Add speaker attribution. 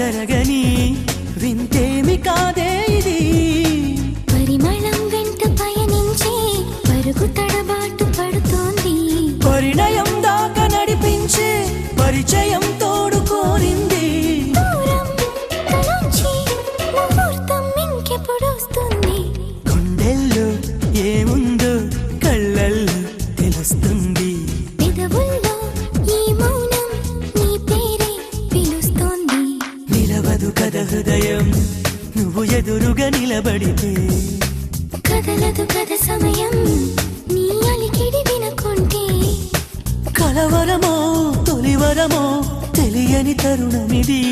Speaker 1: జరగని వింతేమి కాదే ఇది.
Speaker 2: పరిమళం వెంట పయనించే పరుగు తడబాటు పడుతోంది.
Speaker 1: పరిణయం దాకా నడిపించే పరిచయం తోడు కోరింది.
Speaker 2: దూరం తలొంచి ముహూర్తం ఇంకెప్పుడు వస్తుంది.
Speaker 1: గుండెల్లో ఏముందో కళ్ళల్లో తెలుస్తుంది.
Speaker 2: పెదవుల్లో ఈ మౌనం నీ పేరే పిలుస్తోంది.
Speaker 1: నిలవదు కథ హృదయం నువ్వు ఎదురుగా నిలబడితే.
Speaker 2: కదలదు కథ సమయం నీ అలికిడి వినకుంటే.
Speaker 1: కలవరమో తొలివరమో తెలియని తరుణమిది.